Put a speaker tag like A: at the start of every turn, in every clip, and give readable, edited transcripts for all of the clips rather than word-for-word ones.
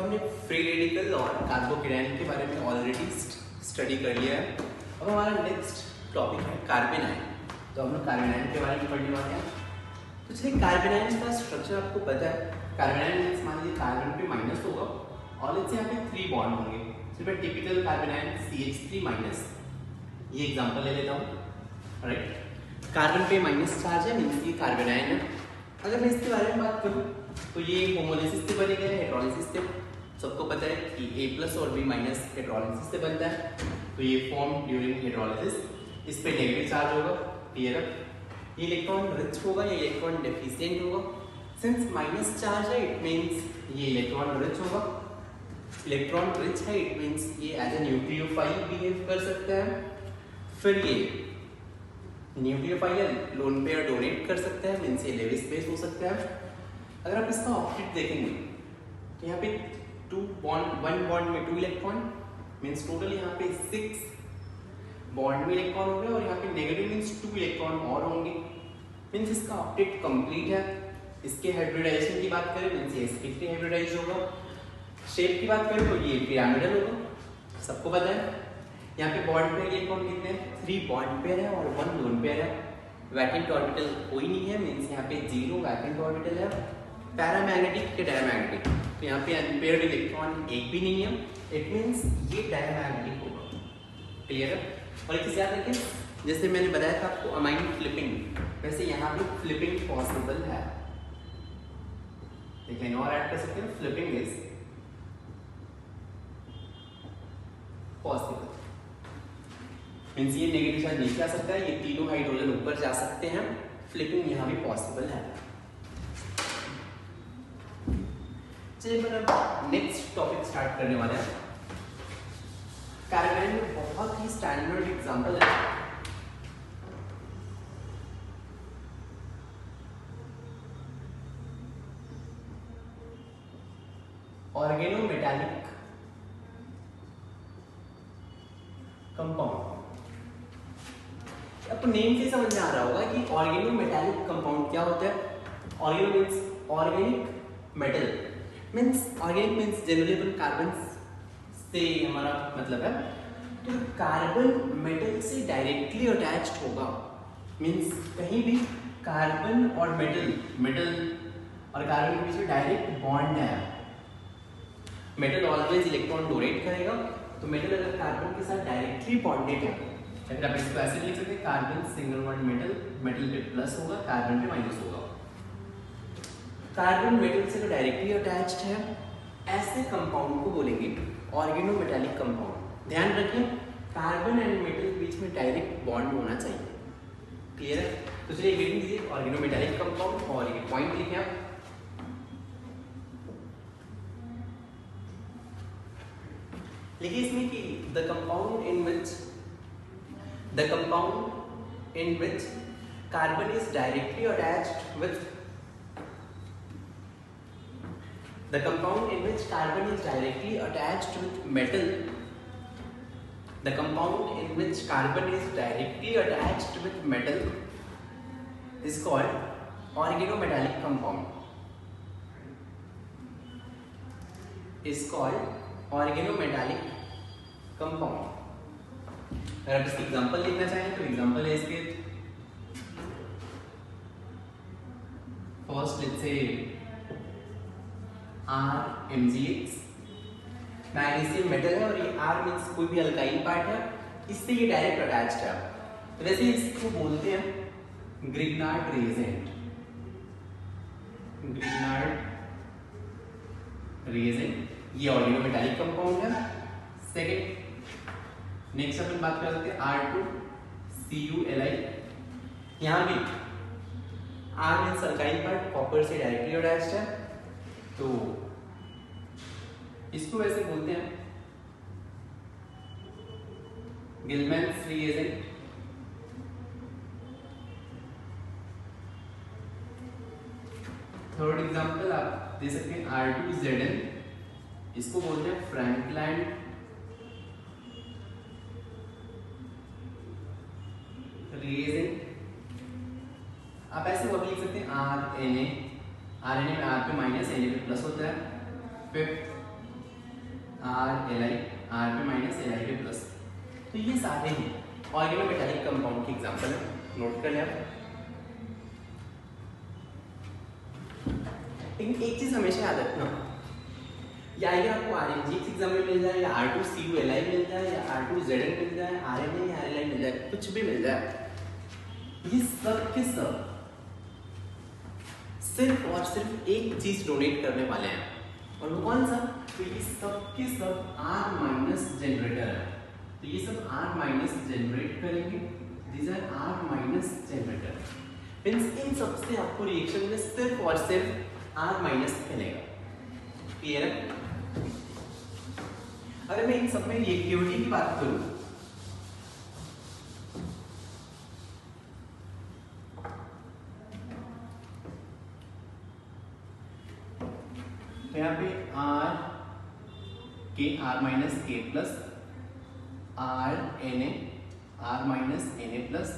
A: हमने free radical और carbocation के बारे में ऑलरेडी स्टडी कर लिया है। अब हमारा नेक्स्ट टॉपिक है कार्बन आयन। तो हम लोग कार्बन आयन के बारे में पढ़ने वाले हैं। तो चलिए, कार्बन आयन का स्ट्रक्चर आपको पता है। कार्बन आयन मींस मान लीजिए कार्बन पे माइनस होगा और इससे यहाँ पे 3 बॉन्ड होंगे। सिर्फ टिपिकल कार्बन आयन CH3-, ये एग्जांपल ले लेता हूँ। राइट, कार्बन पे माइनस चार्ज है मींस ये कार्बन आयन है। अगर मैं इसके बारे में बात करूँ तो ये होमोलिसिस से बने गए, हेटेरोलिसिस से। सबको पता है कि A+ और B- हेटेरोलिसिस से बनता है। तो ये फॉर्म ड्यूरिंग हेटेरोलिसिस। इस पे नेगेटिव चार्ज होगा, क्लियर है। ये इलेक्ट्रॉन रिच होगा, ये इलेक्ट्रॉन डेफिशिएंट होगा। सिंस माइनस चार्ज है इट मींस ये इलेक्ट्रॉन रिच होगा। इलेक्ट्रॉन रिच है इट मींस ये एज ए न्यूक्लियोफाइल बिहेव कर सकता है। फिर ये न्यूक्लियोफाइल लोन पेयर डोनेट कर सकता है मींस ये लेविस बेस हो सकता है। अगर आप इसका ऑप्टिक देखेंगे तो यहाँ पे 1 बॉन्ड में 2 इलेक्ट्रॉन मींस टोटल यहाँ पे 6 बॉन्ड में इलेक्ट्रॉन हो गए और यहाँ पे नेगेटिव मींस 2 इलेक्ट्रॉन और होंगे मींस इसका ऑप्टिक कंप्लीट है। इसके हाइब्रिडाइजेशन की बात करें मींस ये sp3 हाइब्रिडाइज होगा। शेप की बात करें तो ये पिरामिडल होगा, सबको पता है। यहाँ पे बॉन्ड पेयर इलेक्ट्रॉन कितने हैं? 3 बॉन्ड पेयर है और 1 लोन पेयर है। वैकेंट ऑर्बिटल कोई नहीं है मींस यहाँ पे 0 वैकेंट ऑर्बिटल है। पैरामैग्नेटिक के डायमैग्नेटिक, तो यहाँ पे अनपेयर्ड इलेक्ट्रॉन एक भी नहीं है, इट मींस ये डायमैग्नेटिक होगा, क्लियर है। और एक चीज याद रखें, जैसे मैंने बताया था आपको अमाइन फ्लिपिंग, वैसे यहाँ पे फ्लिपिंग पॉसिबल है। देखिए और ऐड कर सकते हैं, फ्लिपिंग इज पॉसिबल मींस ये नेगेटिव चार्ज नीचे आ सकता है, ये तीनों हाइड्रोजन ऊपर जा सकते हैं। फ्लिपिंग यहाँ भी पॉसिबल है। चलिए मतलब नेक्स्ट टॉपिक स्टार्ट करने वाले हैं। कार्बन में बहुत ही स्टैंडर्ड एग्जांपल है ऑर्गेनोमेटालिक कंपाउंड। आपको नेम से समझ में आ रहा होगा कि ऑर्गेनोमेटालिक कंपाउंड क्या होता है। Organo means organic metal means organic means generally अपन कार्बन से हमारा मतलब है। तो कार्बन मेटल से डायरेक्टली अटैच्ड होगा मींस कहीं भी कार्बन और मेटल और कार्बन के बीच में डायरेक्ट बॉन्ड है। मेटल ऑलवेज इलेक्ट्रॉन डोनेट करेगा, तो मेटल अगर कार्बन के साथ डायरेक्टली बॉन्डेड है, अगर आप इसको ऐसे लिख सकते हैं कार्बन सिंगल बॉन्ड मेटल पे प्लस होगा, कार्बन पे माइनस होगा। कार्बन मेटल से डायरेक्टली अटैच्ड है, ऐसे कंपाउंड को बोलेंगे ऑर्गेनोमेटालिक कंपाउंड। ध्यान रखें कार्बन एंड मेटल के बीच में डायरेक्ट बॉन्ड होना चाहिए, क्लियर है। तो चलिए हेडिंग दीजिए ऑर्गेनोमेटालिक कंपाउंड और ये पॉइंट लिखें आप। लिखिए इसमें कि the compound in which carbon is directly attached with The compound in which carbon is directly attached with metal. The compound in which carbon is directly attached with metal is called organometallic compound. Is called organometallic compound. अगर आप इसकी example लिखना चाहें तो example है इसके first let's say RMgX magnesium metal है और ये R मींस कोई भी अल्काइल पार्ट है, इससे ये डायरेक्ट अटैच्ड है। तो वैसे इसको बोलते हैं ग्रिग्नार्ड रिएजेंट। ये ऑर्गेनोमेटालिक कंपाउंड है। सेकंड नेक्स्ट अपन बात कर सकते हैं R2CuLi। यहाँ भी R means alkyl part copper से डायरेक्टली अटैच्ड है, तो इसको वैसे बोलते हैं गिलमैन्स रिएजेंट। थर्ड एग्जांपल आप दे सकते हैं R2Zn, इसको बोलते हैं फ्रैंकलैंड रिएजेंट। आप ऐसे वो लिख सकते हैं RNA में R पे माइनस Na पे प्लस होता है। Fifth R L I, R पे माइनस एल आई पे प्लस। तो ये सारे ही ऑर्गेनोमेटालिक कंपाउंड के एग्जांपल है, नोट कर लें आप। लेकिन एक चीज हमेशा याद रखना, या अगर आपको आर एन जी एग्जाम में मिल जाए, या R two C U L I मिल जाए, या आर टू जेड एन मिल जाए, आर एन ए या आर एल आई मिल जाए, कुछ भी मिल जाए, ये सब के सब सिर्फ और सिर्फ एक चीज डोनेट करने वाले हैं, और वो कौन सा? तो ये सब के सब आर माइनस जनरेटर है। तो ये सब आर माइनस जनरेट करेंगे, these are R minus generator. Means इन सब से आपको रिएक्शन में सिर्फ और सिर्फ आर माइनस मिलेगा। क्लियर है? अगर मैं इन सब में रिएक्टिविटी की बात करूं, तो यहाँ पे R K R minus K plus R N A R minus N A plus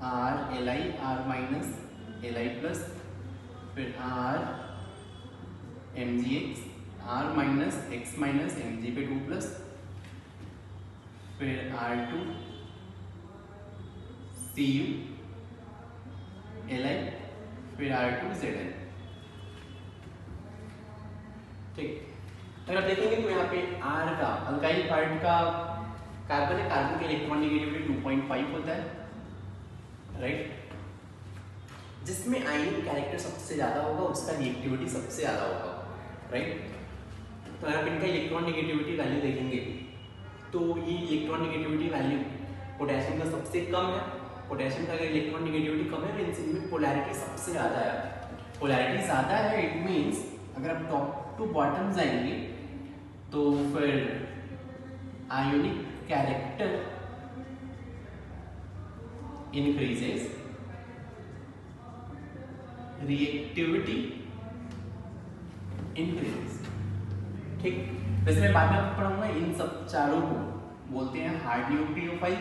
A: R L I R minus L I plus, फिर R M G X R minus X minus M G पे 2 plus, फिर R two C U L I, फिर R two Z N. ठीक, अगर आप देखेंगे तो यहाँ पे R का अल्काइल पार्ट का कार्बन है, कार्बन की इलेक्ट्रॉन नेगेटिविटी 2.5 होता है, राइट। जिसमें आयनिक कैरेक्टर सबसे ज्यादा होगा उसका रिएक्टिविटी सबसे ज्यादा होगा, राइट। तो अगर आप इनका इलेक्ट्रॉन नेगेटिविटी वैल्यू देखेंगे तो ये इलेक्ट्रॉन नेगेटिविटी वैल्यू पोटेशियम का सबसे कम है। पोटेशियम का अगर इलेक्ट्रॉन नेगेटिविटी कम है तो इनमें पोलैरिटी सबसे ज्यादा है। पोलैरिटी ज्यादा है, इट मीन्स अगर आप टॉप टू बॉटम जाएंगे तो फिर ionic character increases, reactivity increases. ठीक, वैसे मैं बाद में आपको पढ़ाऊंगा। इन सब चारों को बोलते हैं हार्ड न्यूक्लियोफाइल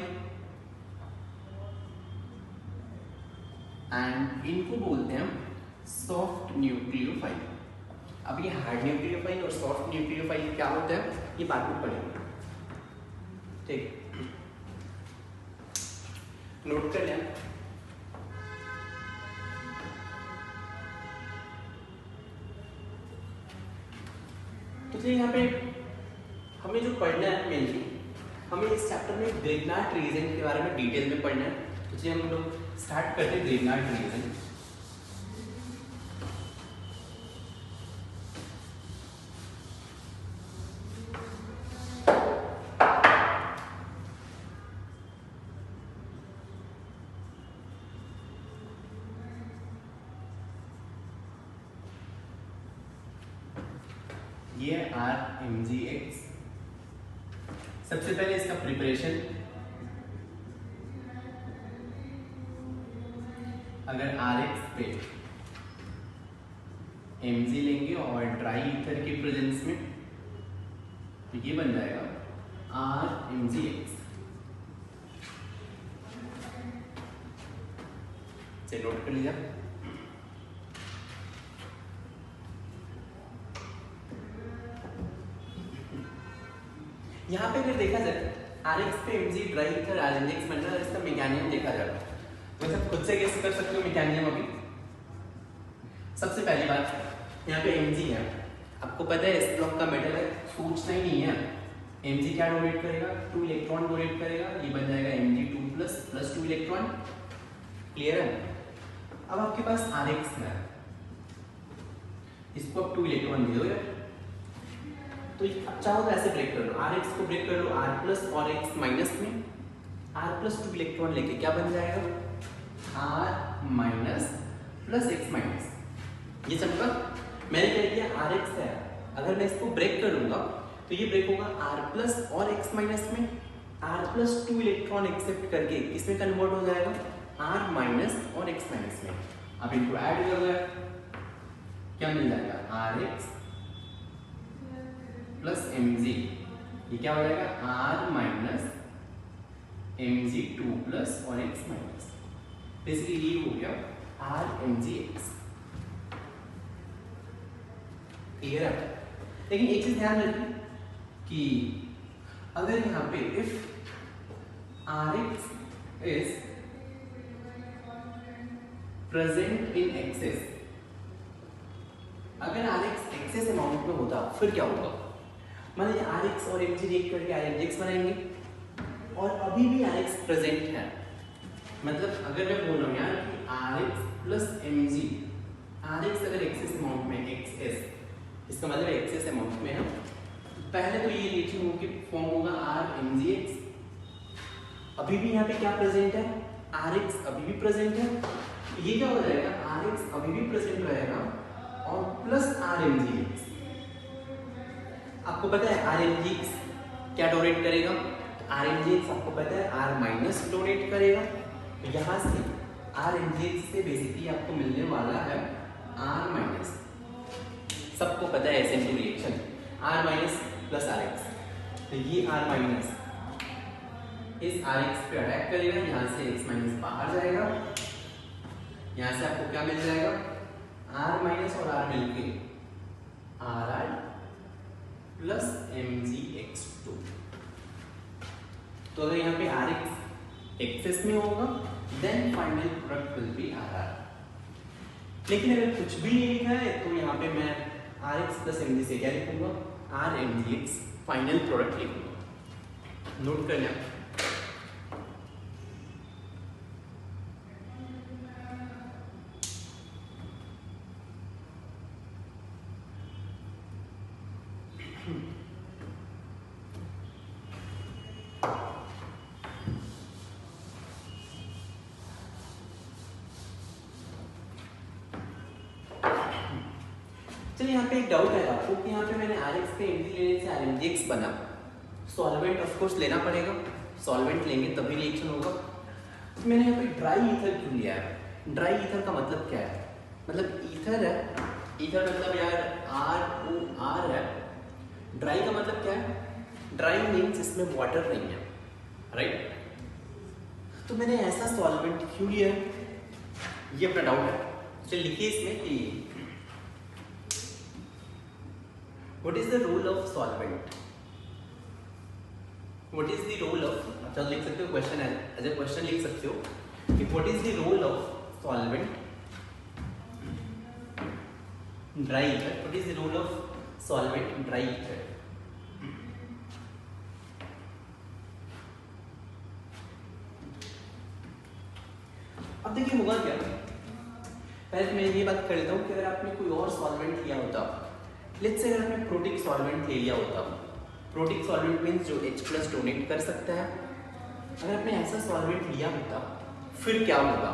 A: एंड इनको बोलते हैं सॉफ्ट न्यूक्लियोफाइल। अब ये हार्ड न्यूक्लियोफाइल और सॉफ्ट न्यूक्लियोफाइल क्या होता है ये बाद में पढ़ेंगे, ठीक। नोट कर लें। तो चलिए यहाँ पे हमें जो पढ़ना है मेनली, हमें इस चैप्टर में ग्रिग्नार्ड रीजन के बारे में डिटेल में पढ़ना है। तो चलिए हम लोग स्टार्ट करते हैं ग्रिग्नार्ड रीजन। ये आर एम जी एक्स। सबसे पहले इसका प्रिपरेशन, अगर आर एक्स पे एम जी लेंगे और ड्राई ईथर के प्रेजेंस में तो ये बन जाएगा आर एम जी एक्स। चलिए नोट कर लीजिए। यहाँ पे अगर देखा जाए आर एक्स पे M G dry ether R N G X बन रहा है, इसका मैकेनिज्म देखा जाए वैसे आप खुद से गेस कर सकते हो मैकेनिज्म। अभी सबसे पहली बात यहाँ पे एम जी है, आपको पता है इस ब्लॉक का मेटल है, सोचना ही नहीं है। एम जी क्या डोनेट करेगा? 2 इलेक्ट्रॉन डोनेट करेगा, ये बन जाएगा M G 2 plus 2 electron. Clear है? अब आपके पास आर एक्स है, इसको आप 2 इलेक्ट्रॉन दे दो यार, तो चाहो तो ऐसे ब्रेक कर लो, आर एक्स को ब्रेक कर लो आर प्लस और एक्स माइनस में, आर प्लस 2 इलेक्ट्रॉन लेके क्या बन जाएगा? R minus plus X minus. ये चमका मैंने क्या किया, आर एक्स है, अगर मैं इसको ब्रेक करूंगा तो ये ब्रेक होगा आर प्लस और एक्स माइनस में, आर प्लस 2 इलेक्ट्रॉन एक्सेप्ट करके इसमें कन्वर्ट हो जाएगा आर माइनस और एक्स माइनस में। अब इनको ऐड कर दो, क्या मिल जाएगा? R X plus M G, ये क्या हो जाएगा? R minus M G 2 plus और एक्स माइनस। बेसिकली ये हो गया R M G X. Clear है? लेकिन एक चीज ध्यान रखिए, कि अगर यहाँ पे if Rx is present in excess, अगर Rx एक्सेस अमाउंट में होता फिर क्या होगा? मान लीजिए Rx और Mg रिएक्ट करके Rmgx बनाएंगे और अभी भी Rx प्रेजेंट है, मतलब अगर मैं बोल रहा हूँ यार कि Rx प्लस Mg, Rx अगर एक्सेस अमाउंट में XS, इसका मतलब एक्सेस अमाउंट में है, पहले तो ये रिएक्शन होगी फॉर्म होगा Rmgx, अभी भी यहाँ पे क्या प्रेजेंट है? Rx अभी भी प्रेजेंट है, ये क्या हो जाएगा? Rx अभी भी प्रेजेंट रहेगा और प्लस Rmgx। आपको पता है Rmgx क्या डोनेट करेगा? Rmgx आपको पता है R माइनस डोनेट करेगा, तो यहाँ से Rmgx से बेसिकली आपको मिलने वाला है R माइनस, सबको पता है SN2 reaction R minus plus Rx, तो ये R माइनस इस Rx पे अटैक करेगा, यहाँ से X माइनस बाहर जाएगा, यहाँ से आपको क्या मिल जाएगा? R माइनस और R मिलके Ri प्लस Mgx2। तो अगर यहाँ पे Rx एक्सेस में होगा then final product will be Rr, लेकिन अगर कुछ भी नहीं लिखा है तो यहाँ पे मैं Rx प्लस Mg से क्या लिखूंगा? Rmgx फाइनल प्रोडक्ट लिखूंगा। नोट कर लें। चलिए यहाँ पे एक डाउट है आपको कि यहाँ पे मैंने Rx पे Mg लेने से Rmgx बना, सॉल्वेंट ऑफ कोर्स लेना पड़ेगा, सॉल्वेंट लेंगे तभी रिएक्शन होगा। तो मैंने यहाँ पे ड्राई ईथर क्यों लिया है? ड्राई ईथर का मतलब क्या है? मतलब ईथर है, ईथर मतलब यार ROR है, ड्राई का मतलब क्या है? ड्राई मीन्स इसमें वाटर नहीं है, राइट? तो मैंने ऐसा सॉल्वेंट क्यों लिया है? ये अपना डाउट है। चलिए लिखिए इसमें कि what is the role of solvent? What is the role of, अच्छा लिख सकते हो क्वेश्चन है, एज ए क्वेश्चन लिख सकते हो कि what is the role of solvent dry ether? What is the role of solvent dry ether? अब देखिए होगा क्या, पहले मैं ये बात कर लेता हूँ कि अगर आपने कोई और सॉल्वेंट लिया होता, लेट्स से अगर आपने प्रोटिक सॉल्वेंट ले लिया होता, प्रोटिक सॉल्वेंट मीन्स जो H+ डोनेट कर सकता है, अगर आपने ऐसा सॉल्वेंट लिया होता फिर क्या होगा?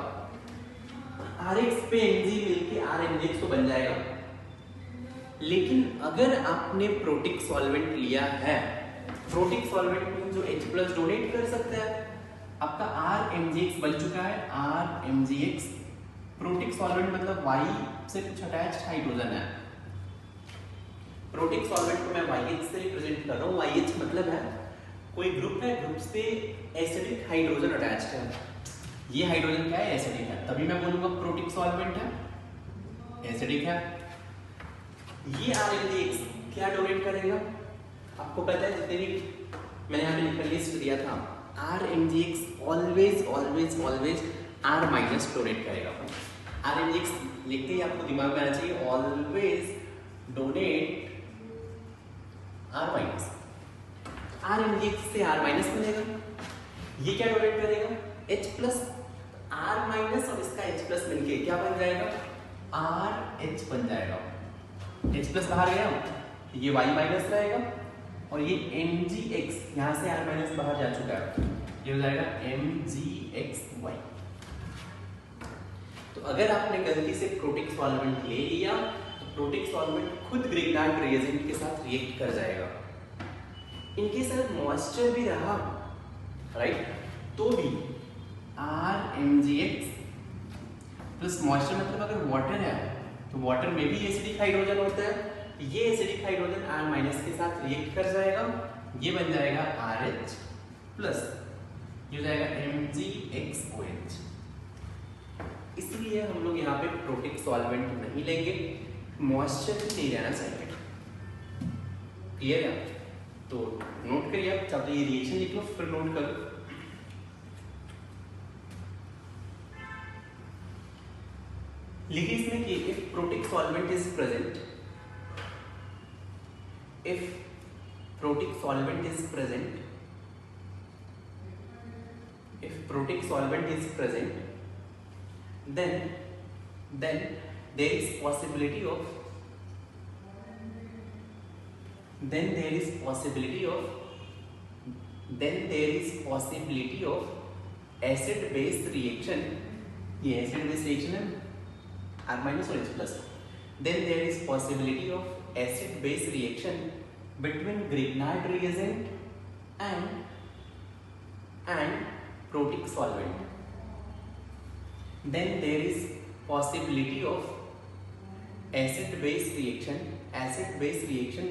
A: Rx पे Mg मिलके Rmgx तो बन जाएगा, लेकिन अगर आपने प्रोटिक सॉल्वेंट लिया है, प्रोटिक सॉल्वेंट मीन्स जो H+ डोनेट कर सकता है, आपका Rmgx बन चुका है Rmgx। प्रोटिक सॉल्वेंट मतलब Y से कुछ अटैच्ड हाइड्रोजन है, प्रोटिक सॉल्वेंट को मैं YH से रिप्रेजेंट कर रहा हूँ। YH मतलब है कोई ग्रुप है, ग्रुप से एसिडिक हाइड्रोजन अटैच्ड है, ये हाइड्रोजन क्या है? एसिडिक है, तभी मैं बोलूंगा प्रोटिक सॉल्वेंट है, एसिडिक है। ये Rmgx क्या डोनेट करेगा? आपको पता है जितने भी मैंने यहाँ पे लिस्ट दिया था, Rmgx always always always R minus donate करेगा। Rmgx लिखते ही आपको दिमाग में आना चाहिए always donate R minus, Rmgx से R माइनस मिलेगा, ये क्या डोनेट करेगा? H+, R माइनस और इसका H+ मिलके क्या बन जाएगा? RH बन जाएगा, H+ बाहर गया, ये Y माइनस रहेगा और ये Mgx यहाँ से R माइनस बाहर जा चुका है, ये हो जाएगा Mgxy। तो अगर आपने गलती से प्रोटिक सॉल्वेंट ले लिया तो प्रोटिक सॉल्वेंट खुद ग्रिग्नार्ड रिएजेंट के साथ रिएक्ट कर जाएगा। इनके साथ मॉइस्चर भी रहा, राइट, तो भी Rmgx प्लस मॉइस्चर मतलब अगर वाटर है तो वाटर में भी एसिडिक हाइड्रोजन होता है, ये एसिडिक हाइड्रोजन R माइनस के साथ रिएक्ट कर जाएगा, ये बन जाएगा RH प्लस ये हो जाएगा MgXOH। इसलिए हम लोग यहाँ पे प्रोटिक सॉल्वेंट नहीं लेंगे, मॉइस्चर नहीं रहना चाहिए। क्लियर है? तो नोट करिए आप, चाहे तो ये रिएक्शन लिख लो फिर नोट करो। लिखिए इसमें कि if protic solvent is present, if protic solvent is present, if protic solvent is present, then there is possibility of acid base reaction, ये acid base reaction है R minus और H plus, then there is possibility of acid base reaction between Grignard reagent and protic solvent. Then there is possibility of acid base reaction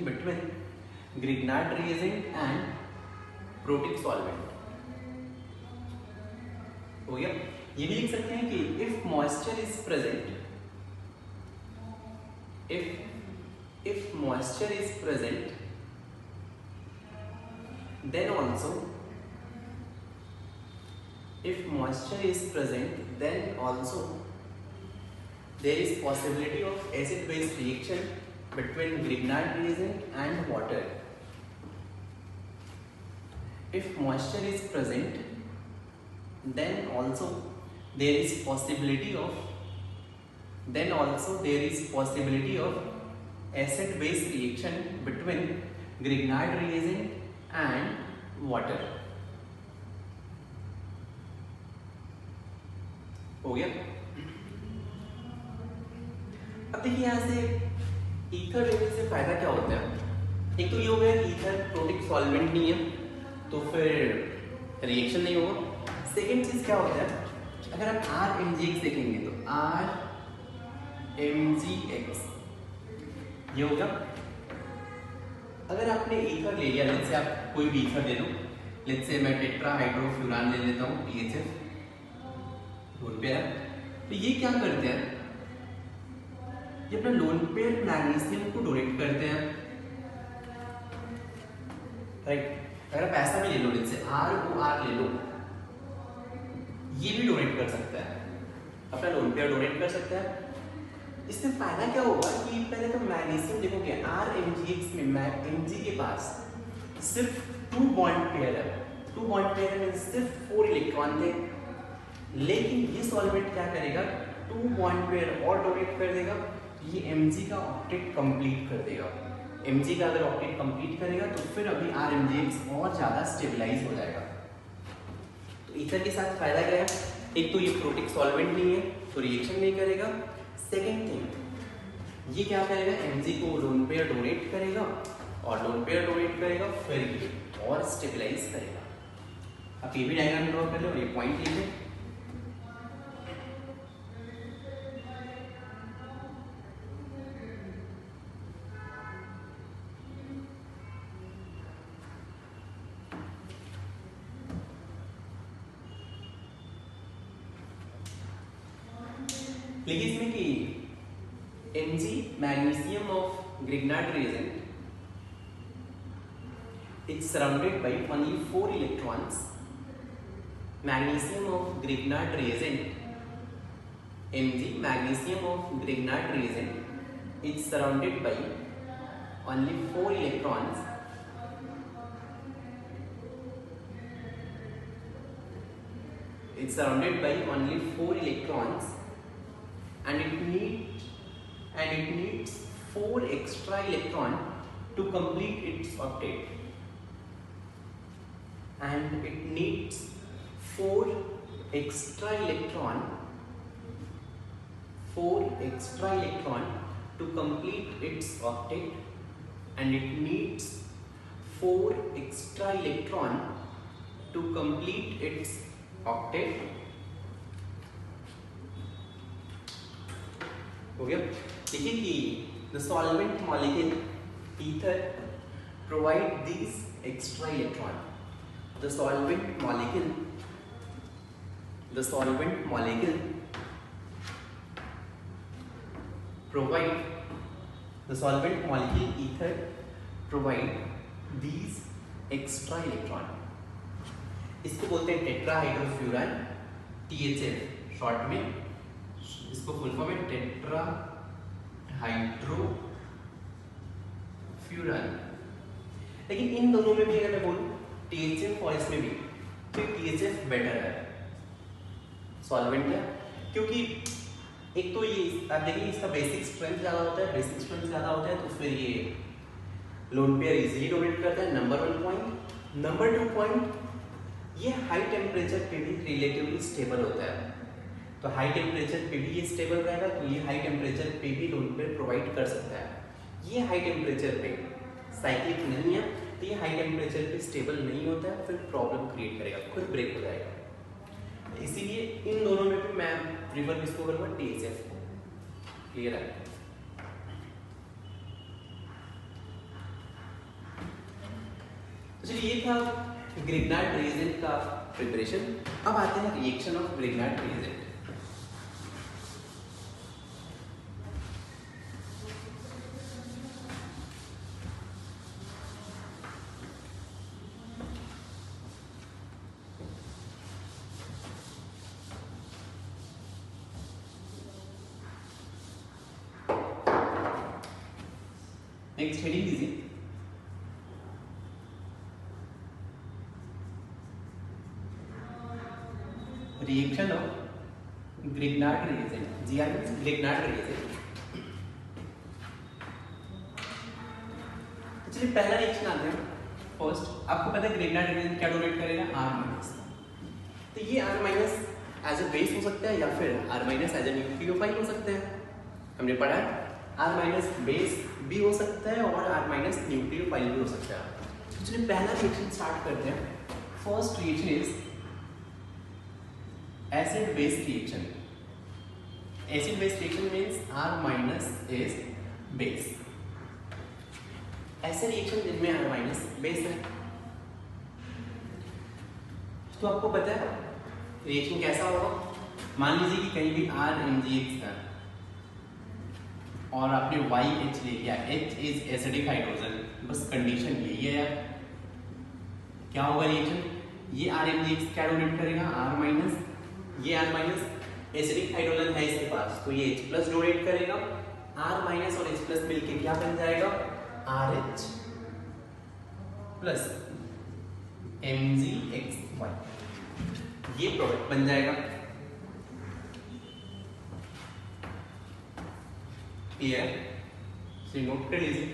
A: between Grignard reagent and protic solvent. हो गया। ये भी लिख सकते हैं कि if moisture is present, if moisture is present, then also if moisture is present, then also there is possibility of acid base reaction between Grignard reagent and water. If moisture is present, then also there is possibility of acid base reaction between Grignard reagent and water. हो गया। अब देखिए यहाँ से ether लेने से फायदा क्या होता है, एक तो ये हो गया कि ईथर प्रोटिक सॉल्वेंट नहीं है तो फिर रिएक्शन नहीं होगा। सेकेंड चीज क्या होता है, अगर आप RMgx देखेंगे तो RMgx ये होगा, अगर आपने ईथर ले लिया, लेट्स से आप कोई भी ईथर ले लो, लेट्स से मैं टेट्राहाइड्रोफ्यूरान ले लेता हूँ THF, लोन पेयर, तो ये क्या करते हैं, ये अपना लोन पेयर मैग्नीशियम को डोनेट करते हैं, राइट। अगर आप ऐसा भी ले लो, जैसे ROR ले लो, ये भी डोनेट कर सकता है, अपना लोन पेयर डोनेट कर सकता है। इससे फायदा क्या होगा कि पहले तो मैग्नीशियम देखोगे RMgx में Mg के पास सिर्फ 2 बॉन्ड पेयर है, 2 बॉन्ड पेयर में सिर्फ 4 इलेक्ट्रॉन थे, लेकिन ये सॉल्वेंट क्या करेगा, 2 बॉन्ड पेयर और डोनेट कर देगा, ये Mg का ऑक्टेट कंप्लीट कर देगा। Mg का अगर ऑक्टेट कंप्लीट करेगा तो फिर अभी RMgx और ज्यादा स्टेबलाइज हो जाएगा। तो ईथर के साथ फायदा क्या है, एक तो ये प्रोटिक सॉल्वेंट नहीं है तो रिएक्शन नहीं करेगा, सेकेंड थिंग ये क्या करेगा, Mg को लोन पेयर डोनेट करेगा और लोन पेयर डोनेट करेगा फिर ये और स्टेबलाइज करेगा। आप ये भी डायग्राम ड्रॉ कर लो और ये पॉइंट लीजिए। लिखिए इसमें कि Mg magnesium of Grignard reagent, it's surrounded by only 4 electrons. Magnesium of Grignard reagent, Mg magnesium of Grignard reagent, it's surrounded by only 4 electrons. It's surrounded by only 4 electrons. And it needs 4 extra electron to complete its octet, and it needs 4 extra electron to complete its octet, and it needs 4 extra electron to complete its octet. हो गया। देखिए कि the solvent molecule ether provide these extra electron. The solvent molecule ether provide these extra electron. इसको बोलते हैं टेट्राहाइड्रोफ्यूरान, THF short में, इसको full form है टेट्राहाइड्रोफ्यूरान। लेकिन इन दोनों में भी अगर मैं बोलूँ THF और इसमें भी, तो THF बेटर है सॉल्वेंट है, क्योंकि एक तो ये आप देखिए इसका बेसिक स्ट्रेंथ ज़्यादा होता है, बेसिक स्ट्रेंथ ज़्यादा होता है तो फिर ये लोन पेयर इजीली डोनेट करता है, नंबर 1 पॉइंट। नंबर 2 पॉइंट, ये हाई टेम्परेचर पे भी रिलेटिवली स्टेबल होता है, तो हाई टेम्परेचर पे भी ये स्टेबल रहेगा, तो ये हाई टेम्परेचर पे भी लोन पेयर प्रोवाइड कर सकता है। ये हाई टेम्परेचर पे साइक्लिक नहीं है, तो ये हाई टेम्परेचर पे स्टेबल नहीं होता है, फिर प्रॉब्लम क्रिएट करेगा, खुद ब्रेक हो जाएगा। इसीलिए इन दोनों में भी मैं प्रीफर किसको करूँगा, THF को। क्लियर है? चलिए ये था ग्रिग्नार्ड रिएजेंट का प्रिपरेशन। अब आते हैं reaction of Grignard reagent. Next heading दीजिए, reaction of Grignard reagent. GR means Grignard reagent. चलिए पहला रिएक्शन आते हैं। फर्स्ट, आपको पता है ग्रिग्नार्ड रिएजेंट क्या डोनेट करेगा, R-। तो ये R- एज अ बेस हो सकता है या फिर R- एज अ न्यूक्लियोफाइल हो सकता है। हमने पढ़ा है R- बेस भी हो सकता है और R- न्यूक्लियोफाइल भी हो सकता है। तो चलिए पहला रिएक्शन स्टार्ट करते हैं। First reaction is acid base reaction. Acid base reaction means R- is base. ऐसे रिएक्शन जिनमें R- बेस है, तो आपको पता है रिएक्शन कैसा होगा। मान लीजिए कि कहीं भी R-MgX है और आपने YH ले लिया, H इज एसिडिक हाइड्रोजन, बस कंडीशन यही है। क्या होगा रिएक्शन, ये R-MgX क्या डोनेट करेगा, R-, ये R- एसिडिक हाइड्रोजन है इसके पास, तो ये H+ डोनेट करेगा। R- और H+ मिलके क्या बन जाएगा, RH प्लस MgXY, ये प्रोडक्ट बन जाएगा। क्लियर? सो नोट कर लीजिए।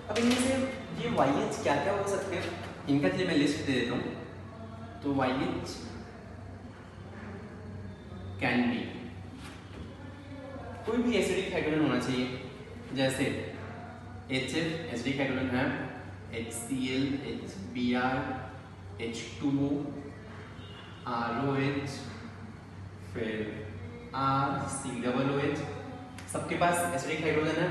A: अब इनमें से ये YH क्या क्या हो सकते हैं, इनका चलिए मैं लिस्ट दे देता हूँ। तो YH कैन बी कोई भी एसिडिक हाइड्रोजन होना चाहिए, जैसे HF एसिडिक हाइड्रोजन है, HCl, HBr, H2O, ROH, फिर RCOOH, सबके पास एसिडिक हाइड्रोजन है।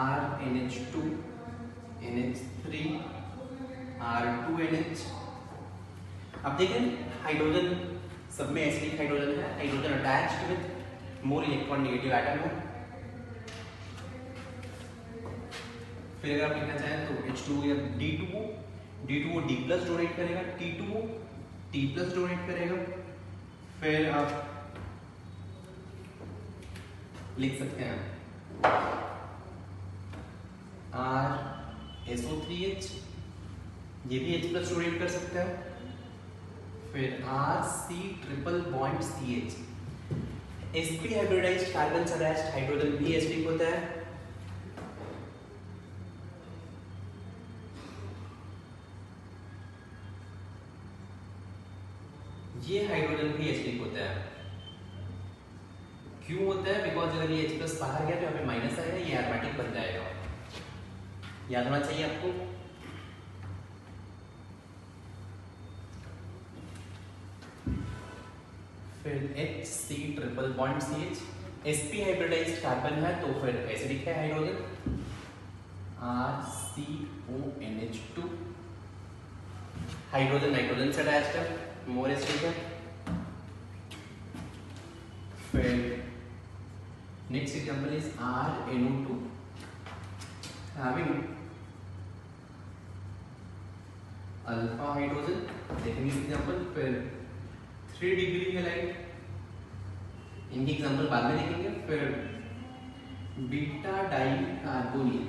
A: RNH2, NH3, R2NH। अब देखें हाइड्रोजन सब में एसिडिक हाइड्रोजन है, hydrogen attached with more electron negative atom है। फिर अगर आप लिखना चाहें तो H2O या D2O, D2O D+ डोनेट करेगा, T2O T+ डोनेट करेगा। फिर आप लिख सकते हैं RSO3H, ये भी H+ डोनेट कर सकता है। फिर RC∭CH, sp हाइब्रिडाइज्ड कार्बन से अटैच्ड हाइड्रोजन भी एसिडिक होता है। ये हाइड्रोजन भी एसिडिक होता है। क्यों होता है, बिकॉज अगर ये H+ बाहर गया तो यहाँ पे माइनस आएगा, ये एरोमेटिक बन जाएगा। याद होना चाहिए आपको। फिर HC∭CH, sp हाइब्रिडाइज्ड कार्बन है तो फिर एसिडिक है हाइड्रोजन। RCONH2, हाइड्रोजन नाइट्रोजन से अटैच्ड है, मोर एसिडिक है। फिर Next example is RNO2 having alpha hydrogen, देखेंगे इस एग्जाम्पल। फिर 3 डिग्री हैलाइड, इनकी एग्जाम्पल बाद में देखेंगे। फिर बीटा डाई कार्बोनिल,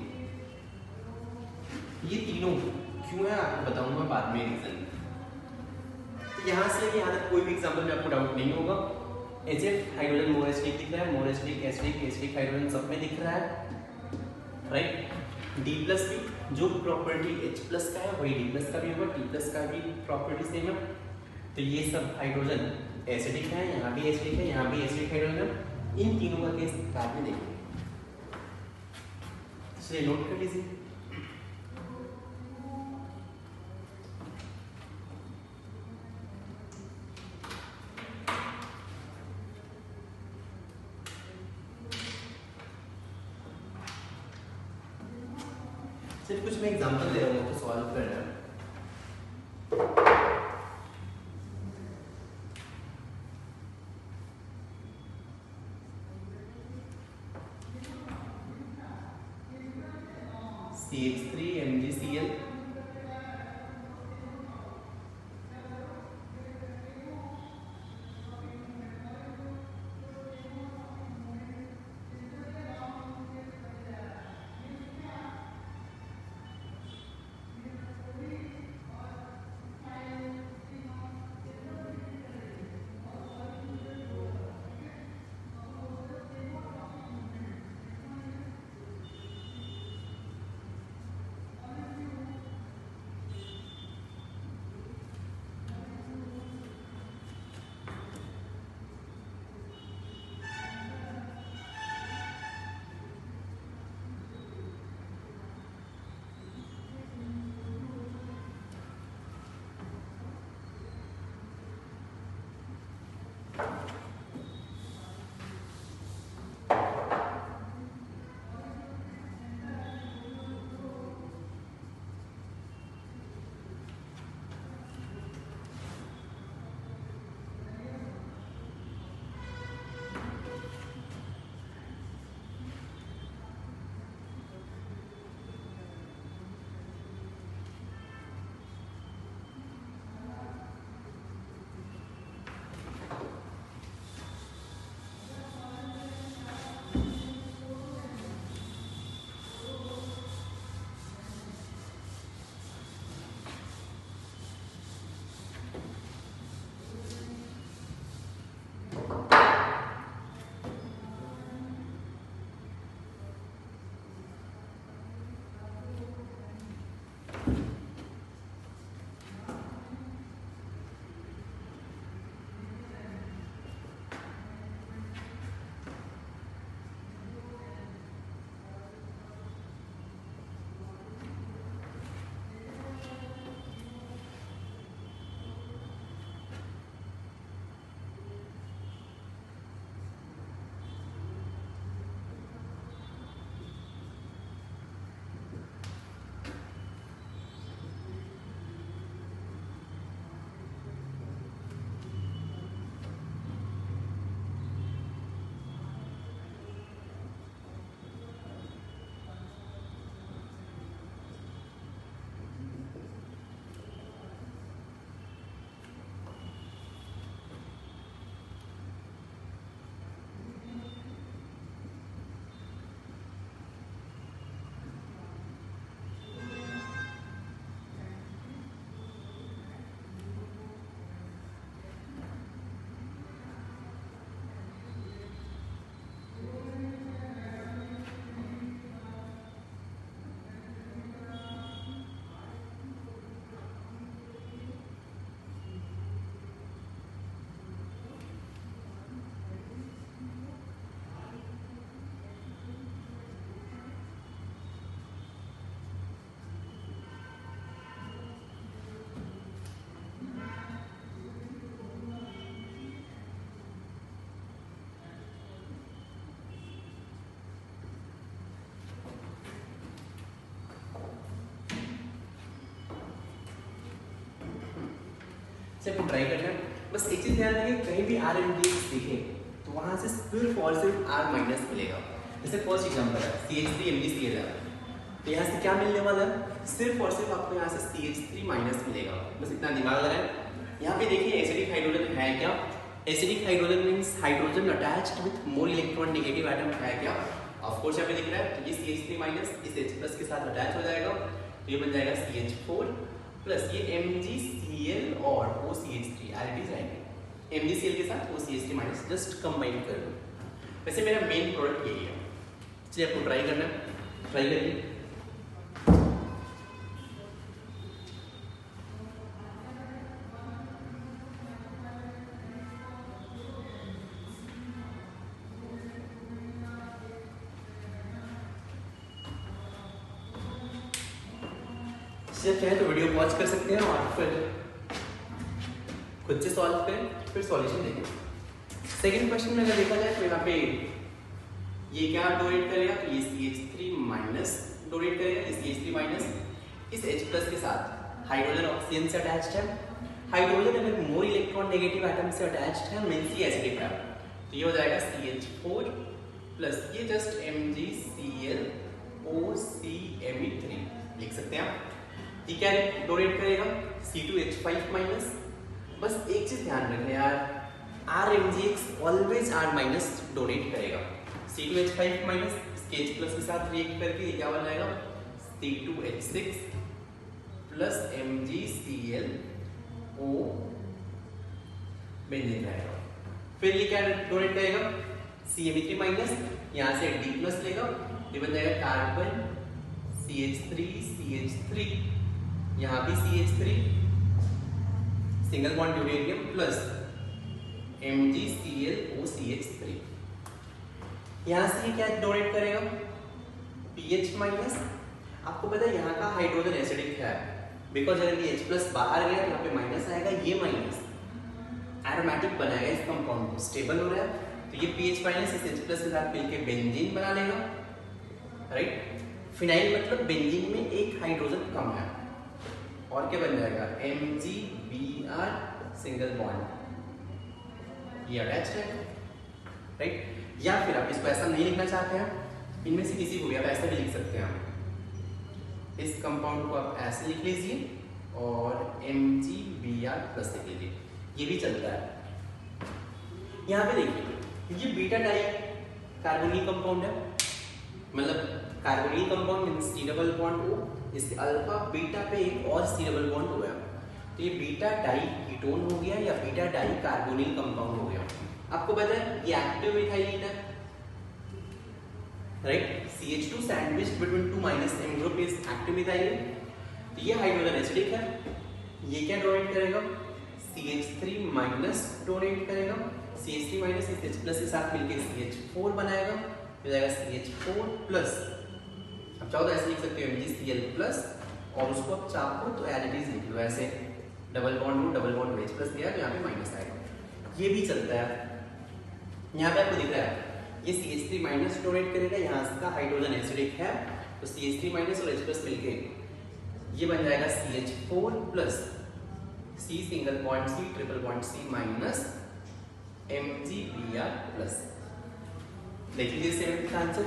A: ये तीनों क्यों है आपको बताऊंगा बाद में रीजन। तो यहाँ से यहाँ तक कोई भी एग्जाम्पल में आपको डाउट नहीं होगा। एसिड हाइड्रोजन मोर एसिडिक दिख रहा है, more acidic acidic acidic hydrogen सब में दिख रहा है, राइट। D प्लस भी जो प्रॉपर्टी H प्लस का है वही D प्लस का भी होगा, T प्लस का भी प्रॉपर्टी सेम है। तो ये सब हाइड्रोजन एसिडिक है, यहाँ भी एसिडिक है, यहाँ भी एसिडिक हाइड्रोजन है। इन तीनों का केस बाद में देखेंगे, तो नोट कर लीजिए। सिर्फ कुछ मैं एग्जांपल दे रहा हूँ तो सॉल्व करना है। CH3 MgCl, से आपको ट्राई करना है। बस एक चीज ध्यान रखिए, कहीं भी RMDS दिखे तो वहाँ से सिर्फ और सिर्फ R माइनस मिलेगा। जैसे फर्स्ट एग्जाम्पल है CH3MgCl है, तो यहाँ से क्या मिलने वाला है, सिर्फ और सिर्फ आपको यहाँ से CH3 माइनस मिलेगा। बस इतना दिमाग लगाएं। यहाँ पे देखिए एसिडिक हाइड्रोजन है क्या, acidic hydrogen means hydrogen attached with more electron negative atom है क्या, ऑफ कोर्स यहाँ पे दिख रहा है। तो ये CH3 माइनस इस H प्लस के साथ अटैच हो जाएगा, तो ये बन जाएगा CH4 प्लस ये MgCl और OCH3 एडिटिव जाएंगे, MgCl के साथ OCH3 माइनस जस्ट कंबाइन कर दो। वैसे मेरा मेन प्रोडक्ट यही है, चलिए आपको ट्राई करना है, ट्राई करिए। जब चाहे तो वीडियो पॉज कर सकते हैं और फिर खुद से सॉल्व करें, फिर सॉल्यूशन देखें। सेकंड क्वेश्चन में अगर देखा जाए तो यहाँ पे ये क्या डोनेट करेगा, तो ये CH3 माइनस डोनेट करेगा, ये CH3 माइनस इस H प्लस के साथ हाइड्रोजन ऑक्सीजन से अटैच्ड है। हाइड्रोजन अगर मोर इलेक्ट्रॉन नेगेटिव एटम से अटैच्ड है मींस ये एसिडिक है, तो ये हो जाएगा CH4 प्लस ये जस्ट MgCl OCMe3 लिख सकते हैं आप। ये क्या डोनेट करेगा, C2H5 माइनस। बस एक चीज ध्यान रखें यार, RMgX always R minus donate करेगा। C2H5 माइनस इसके H प्लस के साथ रिएक्ट करके ये क्या बन जाएगा, C2H6 plus MgCl O benzene रहेगा। फिर ये क्या डोनेट करेगा, CMe3 माइनस, यहाँ से D प्लस लेगा, ये बन जाएगा कार्बन CH3 यहाँ भी CH3 single bond deuterium plus MgCl OCH3। यहाँ से ये क्या डोनेट करेगा, PH माइनस। आपको पता है यहाँ का हाइड्रोजन एसिडिक है, बिकॉज अगर ये H प्लस बाहर गया तो यहाँ पे माइनस आएगा, ये माइनस एरोमेटिक बनाएगा इस कंपाउंड को, स्टेबल हो रहा है, तो ये PH माइनस इस H प्लस के साथ मिलकर बेंजीन बना लेगा, राइट। फिनाइल मतलब बेंजीन में एक हाइड्रोजन कम है, और क्या बन जाएगा MgBr सिंगल बॉन्ड, ये अटैच्ड है, राइट। या फिर आप इसको ऐसा नहीं लिखना चाहते हैं, इनमें से किसी को भी आप ऐसा भी लिख सकते हैं, इस कंपाउंड को आप ऐसे लिख लीजिए और MgBr प्लस लिख लीजिए, ये भी चलता है। यहाँ पे देखिए ये बीटा डाई कार्बोनिल कंपाउंड है, मतलब carbonyl compound means C double bond O, इसके अल्फा बीटा पे एक और C डबल बॉन्ड हो गया, तो ये बीटा डाई कीटोन हो गया या बीटा डाई कार्बोनिल कंपाउंड हो गया। आपको पता है ये एक्टिव मिथाइलिन है, right. CH2 sandwich between 2 minus M group is active methylene, तो ये हाइड्रोजन एसिडिक है, ये क्या डोनेट करेगा, CH3 माइनस डोनेट करेगा, CH3 माइनस इस H प्लस के साथ मिलकर CH4 बनाएगा, हो जाएगा CH4 प्लस, अब चाहो तो ऐसे लिख सकते हो MgCl प्लस, और उसको अब चाहो तो एज इट इज लिख लो ऐसे, डबल बॉन्ड H प्लस दिया तो यहाँ पे माइनस आएगा, ये भी चलता है। यहाँ पे आपको दिख रहा है ये CH3 माइनस डोनेट करेगा, यहाँ का हाइड्रोजन एसिडिक है, तो CH3 माइनस और H प्लस मिलके ये बन जाएगा CH4 plus C single bond C triple bond C minus MgBr plus. देख लीजिए सेवेंथ का आंसर।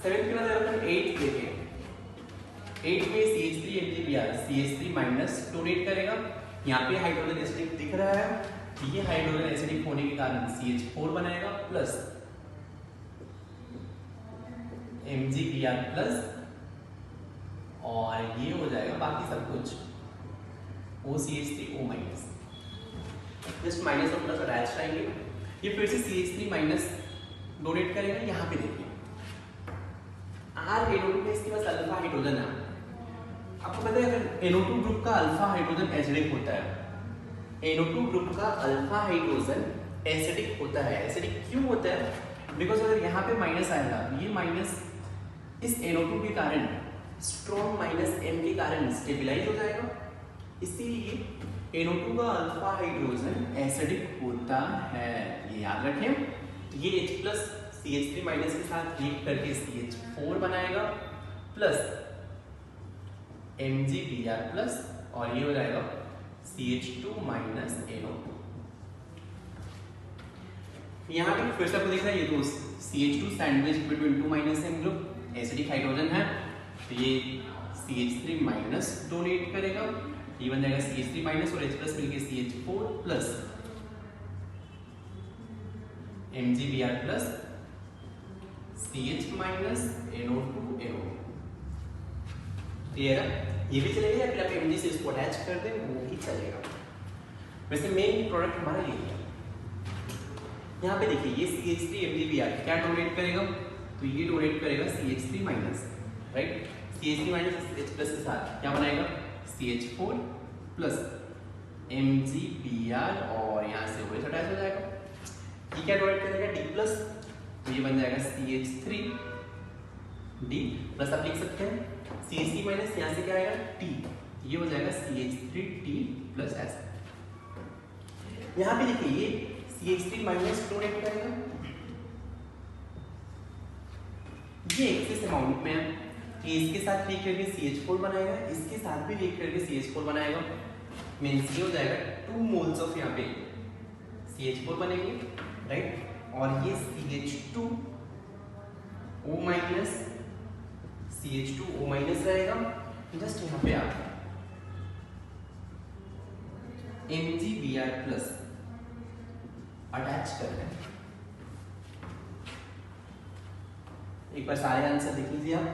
A: सेवेंथ के बाद अपन 8 देखें, 8 में CH3 MgBr CH3 minus donate करेगा, यहाँ पे हाइड्रोजन एसिडिक दिख रहा है, ये हाइड्रोजन एसिडिक होने के कारण CH4 बनाएगा प्लस MgBr प्लस, और ये हो जाएगा बाकी सब कुछ OCH3 O minus, just minus और प्लस अटैच रहेंगे। ये फिर से CH3 माइनस डोनेट करेगा, यहाँ पे देखिए R में इसके पास अल्फा हाइड्रोजन है। आपको पता है अगर NO2 ग्रुप का अल्फा हाइड्रोजन एसिडिक होता है, NO2 ग्रुप का अल्फा हाइड्रोजन एसिडिक होता है, एसिडिक क्यों होता है, बिकॉज अगर यहाँ पे माइनस आएगा, ये माइनस इस NO2 के कारण स्ट्रॉन्ग माइनस M के कारण स्टेबलाइज हो जाएगा, इसीलिए NO2 का अल्फा हाइड्रोजन एसिडिक होता है, ये याद रखें। तो ये H प्लस CH3 माइनस के साथ रिएक्ट करके CH4 बनाएगा प्लस MgBr प्लस, और ये हो जाएगा CH2 माइनस NO2, यहाँ पे फिर से आपको दिख रहा है ये तो CH2 sandwich between 2 minus M group acidic hydrogen है, तो ये CH3 माइनस डोनेट करेगा, ये बन जाएगा CH3 माइनस और H प्लस मिलके CH4 plus MgBr plus CH minus NO2 NO। Clear है? ये भी चलेगा या फिर आप Mg से इसको अटैच कर दें वो भी चलेगा। वैसे मेन प्रोडक्ट हमारा ये है। यहाँ पे देखिए ये CH3 MgBr क्या डोनेट करेगा, तो ये डोनेट करेगा CH3 minus, right. CH3 minus H plus के साथ क्या बनाएगा CH4 प्लस MgBr और यहाँ से OH अटैच हो जाएगा। ये क्या डोनेट करेगा D प्लस, तो ये बन जाएगा CH3 D प्लस, आप लिख सकते हैं CH3 माइनस यहाँ से क्या आएगा T, ये हो जाएगा CH3T प्लस ऐसा। यहाँ पे देखिए ये CH3 माइनस डोनेट करेगा, ये एक्सेस अमाउंट में है, ये इसके साथ लिख करके CH4 बनाएगा, इसके साथ भी लिख करके CH4 बनाएगा, मीन्स ये हो जाएगा 2 मोल्स ऑफ यहाँ पे CH4 बनेंगे, राइट। और ये CH2O माइनस CH2O माइनस रहेगा, जस्ट यहाँ पे आप MgBr प्लस अटैच कर रहे हैं। एक बार सारे आंसर देख लीजिए आप।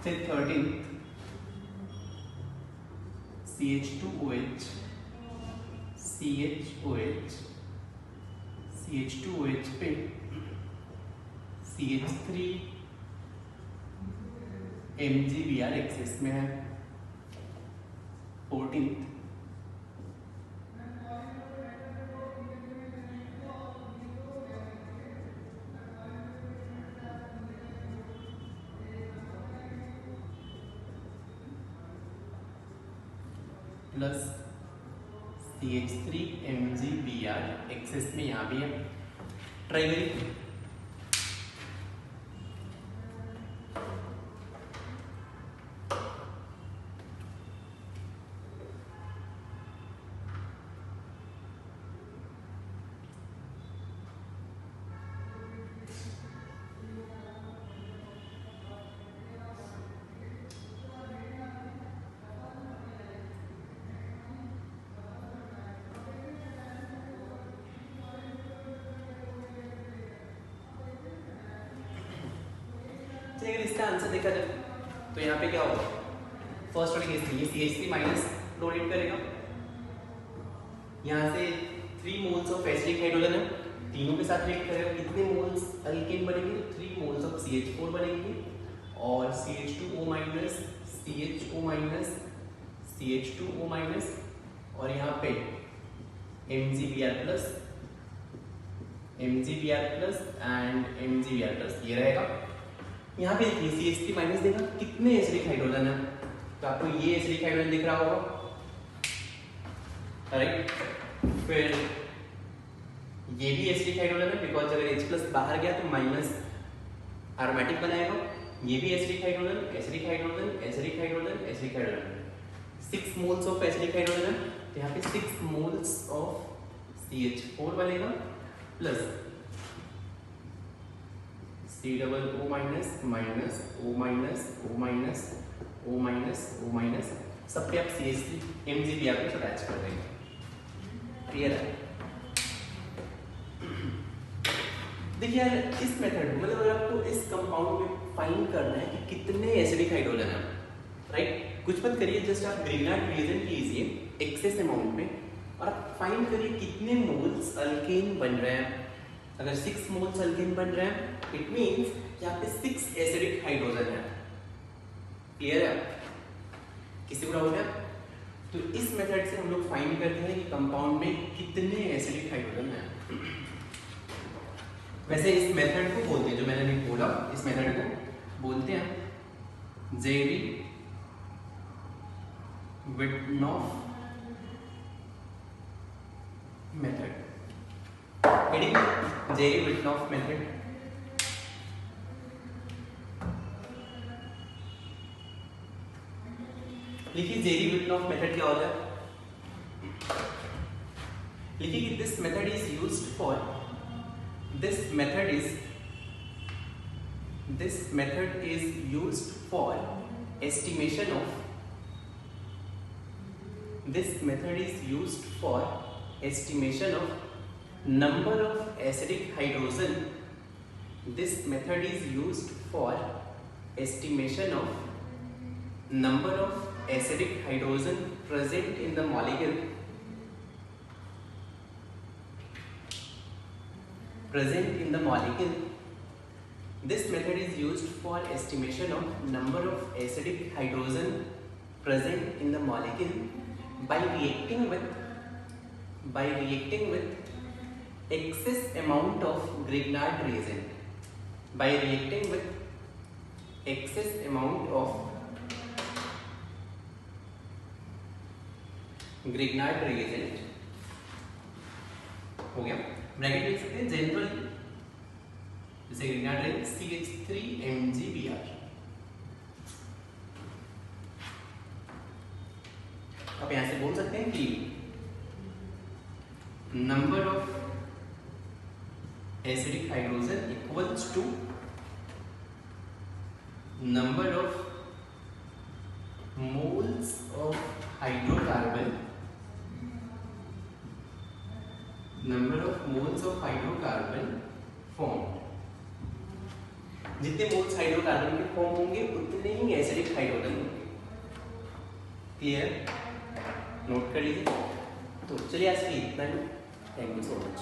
A: फिर 13 CH2OH CHOH CH2OH पे CH3 MgBr एक्सेस में है। 14 प्लस CH3 MgBr एक्सेस में यहाँ भी है। ट्राई करिए। अगर इसका आंसर देखा जाए तो यहाँ पे क्या होगा, फर्स्ट वाली केस में ये CH3 माइनस डोनेट करेगा, यहाँ से 3 मोल्स ऑफ एसिडिक हाइड्रोजन है, तीनों के साथ रिएक्ट करेगा, कितने मोल्स अल्केन बनेंगे, 3 मोल्स ऑफ CH4 बनेंगे और CH2O minus CHO minus CH2O minus और यहाँ पे MgBr plus and MgBr plus ये रहेगा। यहाँ पे देखिए CH3 माइनस देगा, कितने एसिडिक हाइड्रोजन है, तो आपको ये एसिडिक हाइड्रोजन दिख रहा होगा, राइट। फिर ये भी एसिडिक हाइड्रोजन है, बिकॉज अगर H प्लस बाहर गया तो माइनस एरोमेटिक बनाएगा। ये भी acidic hydrogen, acidic hydrogen, acidic hydrogen, acidic hydrogen, 6 moles of acidic hydrogen है, तो यहाँ पे 6 मोल्स ऑफ CH4 बनेगा plus COO minus minus O minus O minus O minus O minus, सब पे आप CH3 MgBr को अटैच कर देंगे। क्लियर है? देखिए यार इस मेथड में मतलब अगर आपको इस कंपाउंड में फाइंड करना है कि कितने एसिडिक हाइड्रोजन है, राइट, कुछ मत करिए, जस्ट आप ग्रीनहार्ट रिएजेंट लीजिए एक्सेस अमाउंट में और आप फाइंड करिए कितने मोल्स अल्केन बन रहे हैं। अगर 6 मोल्स अल्केन बन रहे हैं इट मींस यहाँ पे 6 एसिडिक हाइड्रोजन है। क्लियर है? किसी को डाउट है? तो इस मेथड से हम लोग फाइंड करते हैं कि कंपाउंड में कितने एसिडिक हाइड्रोजन हैं। वैसे इस मेथड को बोलते हैं, जो मैंने अभी बोला, इस मेथड को बोलते हैं JD Wittnoff method. Heading Jerry-Wittnoff method. लिखिए जेरी-विटनॉफ मेथड क्या होता है. लिखिए कि this method is used for this method is used for estimation of number of acidic hydrogen. This method is used for estimation of number of acidic hydrogen present in the molecule. This method is used for estimation of number of acidic hydrogen present in the molecule by reacting with excess amount of Grignard reagent. हो गया. Bracket लिख सकते हैं general, जैसे Grignard reagent CH3MgBr. आप यहां से बोल सकते हैं कि number of acidic hydrogen equals to number of moles of hydrocarbon formed. जितने मोल्स हाइड्रोकार्बन के फॉर्म होंगे उतने ही एसिडिक हाइड्रोजन होंगे. क्लियर? नोट कर लीजिए. तो चलिए आज की इतना ही. Thank you so much.